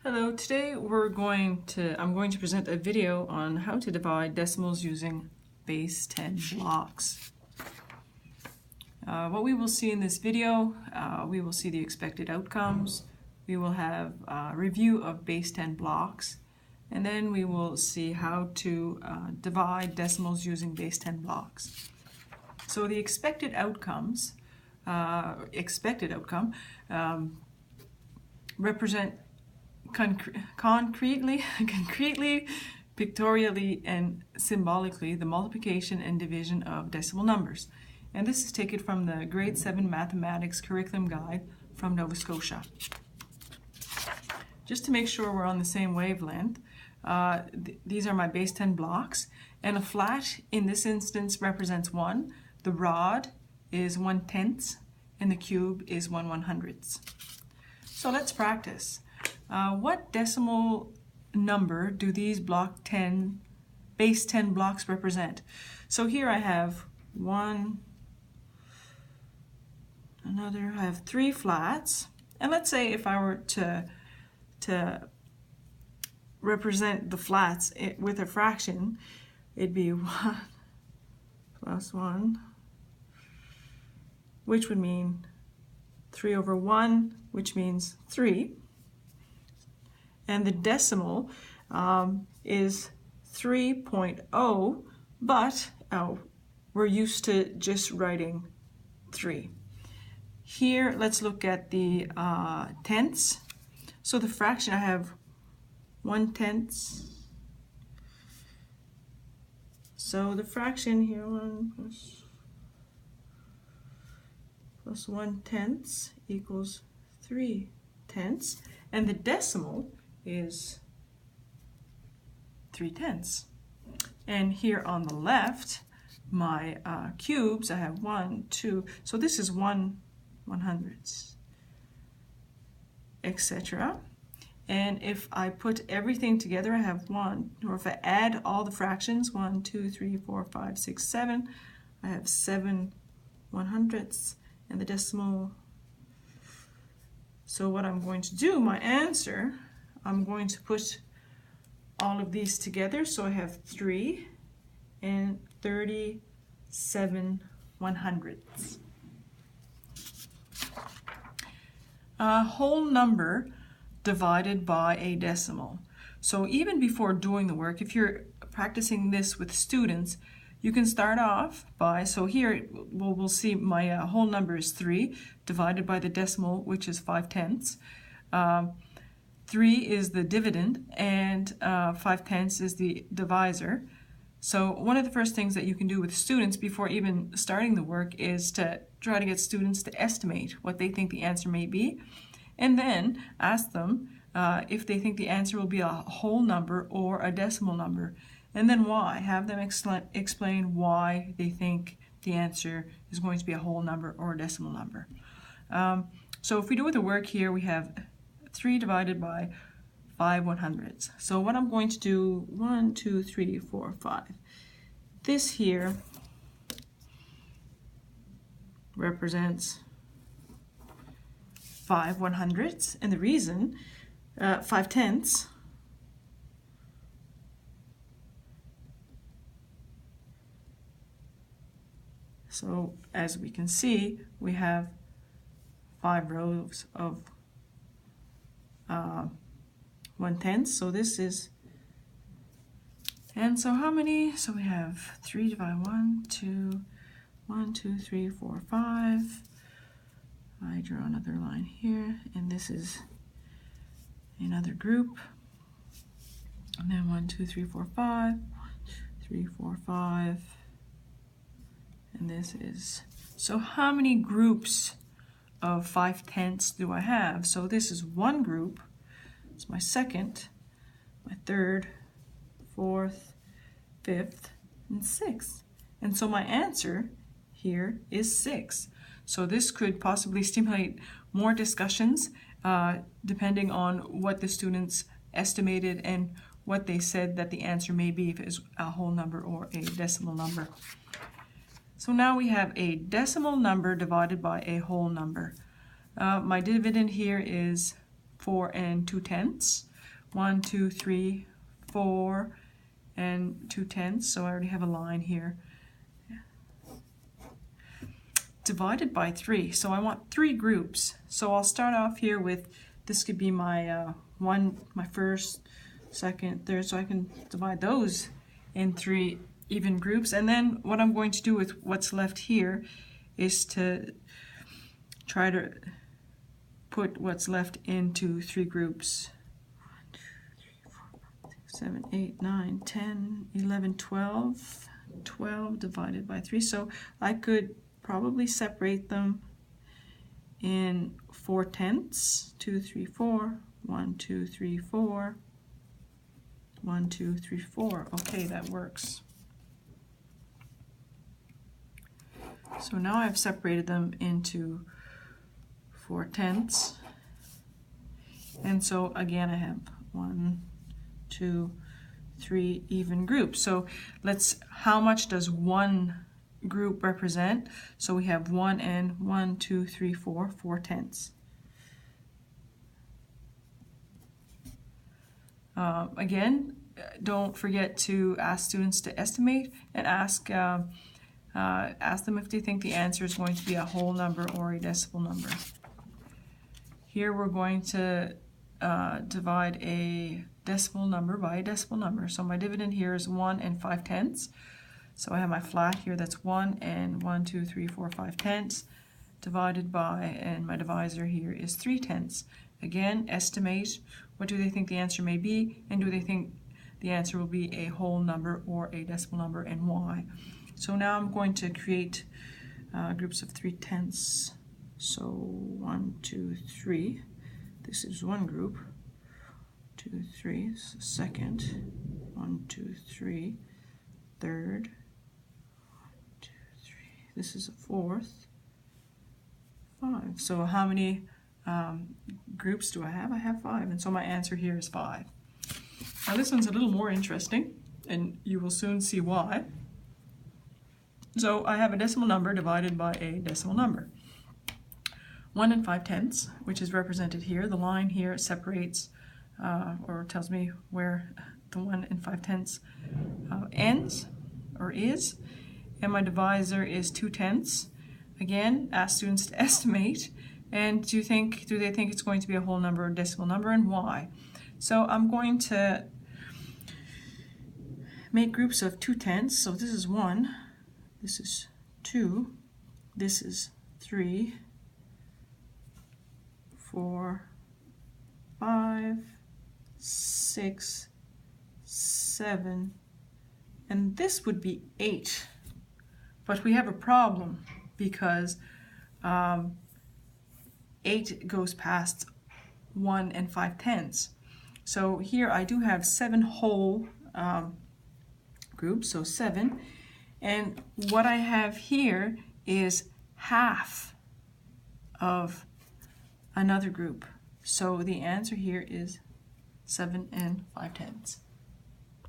Hello, today I'm going to present a video on how to divide decimals using base 10 blocks. What we will see in this video, we will see the expected outcomes, we will have a review of base 10 blocks, and then we will see how to divide decimals using base 10 blocks. So the expected outcome represent concretely, pictorially, and symbolically the multiplication and division of decimal numbers. And this is taken from the Grade 7 Mathematics Curriculum Guide from Nova Scotia. Just to make sure we're on the same wavelength, these are my base 10 blocks, and a flat in this instance represents 1, the rod is 1/10, and the cube is 1/100. So let's practice. What decimal number do these base 10 blocks represent? So here I have I have 3 flats, and let's say if I were to represent the flats with a fraction, it'd be 1 plus 1, which would mean 3/1, which means 3. And the decimal is 3.0, but we're used to just writing 3. Here, let's look at the tenths. So the fraction, I have 1/10. So the fraction here, 1 plus 1/10 equals 3/10, and the decimal is 3/10. And here on the left, my cubes, I have 1, 2, so this is 1/100, etc. And if I put everything together, I have 1, or if I add all the fractions, 1, 2, 3, 4, 5, 6, 7, I have 7/100, and the decimal. So what I'm going to do, my answer, I'm going to put all of these together. So I have 3 and 37/100. A whole number divided by a decimal. So even before doing the work, if you're practicing this with students, you can start off by, so here we'll see my whole number is 3 divided by the decimal, which is 5/10. 3 is the dividend, and 5/10 is the divisor. So one of the first things that you can do with students before even starting the work is to try to get students to estimate what they think the answer may be, and then ask them if they think the answer will be a whole number or a decimal number, and then why. Have them explain why they think the answer is going to be a whole number or a decimal number. So if we do the work here, we have 3 divided by 5/100. So what I'm going to do, 1, 2, 3, 4, 5. This here represents 5/100, and the reason 5/10. So as we can see, we have 5 rows of 1/10. So this is, and so how many? So we have 3 divided 1, 2, 1, 2, 3, 4, 5. I draw another line here, and this is another group. And then 1, 2, 3, 4, 5. 1, 2, 3, 4, 5. And this is, so how many groups of 5/10 do I have? So this is one group. It's my second, my third, fourth, fifth, and sixth. And so my answer here is 6. So this could possibly stimulate more discussions depending on what the students estimated and what they said that the answer may be, if it is a whole number or a decimal number. So now we have a decimal number divided by a whole number. My dividend here is 4 2/10. 1, 2, 3, 4, and 2/10. So I already have a line here. Divided by 3. So I want 3 groups. So I'll start off here with, this could be my my first, second, third, so I can divide those in 3 even groups. And then what I'm going to do with what's left here is to try to put what's left into 3 groups. 1, 2, 3, 4, 5, 6, 7, 8, 9, 10, 11, 12. 12 divided by 3. So I could probably separate them in 4/10. 2, 3, 4. 1, 2, 3, 4. 1, 2, 3, 4. Okay, that works. So now I've separated them into 4/10. And so again I have 1, 2, 3 even groups. So how much does one group represent? So we have 1 and 1, 2, 3, 4, 4/10. Again, don't forget to ask students to estimate and ask them if they think the answer is going to be a whole number or a decimal number. Here we're going to divide a decimal number by a decimal number. So my dividend here is 1 and 5/10. So I have my flat here, that's 1 and 1, 2, 3, 4, 5/10 divided by, and my divisor here is 3/10. Again, estimate, what do they think the answer may be, and do they think the answer will be a whole number or a decimal number, and why? So now I'm going to create groups of 3/10. So 1, 2, 3. This is one group. 2, 3. This is the second. 1, 2, 3. Third. 1, 2, 3. This is a fourth. 5. So how many groups do I have? I have 5, and so my answer here is 5. Now this one's a little more interesting, and you will soon see why. So I have a decimal number divided by a decimal number. 1 and 5/10, which is represented here. The line here separates or tells me where the 1 and 5/10 ends or is, and my divisor is 2/10. Again, ask students to estimate, and do they think it's going to be a whole number or decimal number, and why? So I'm going to make groups of 2/10. So this is 1, this is 2, this is 3, 4, 5, 6, 7, and this would be 8. But we have a problem because 8 goes past 1 and 5/10. So here I do have 7 whole groups, so 7. And what I have here is half of another group. So the answer here is 7 and 5/10.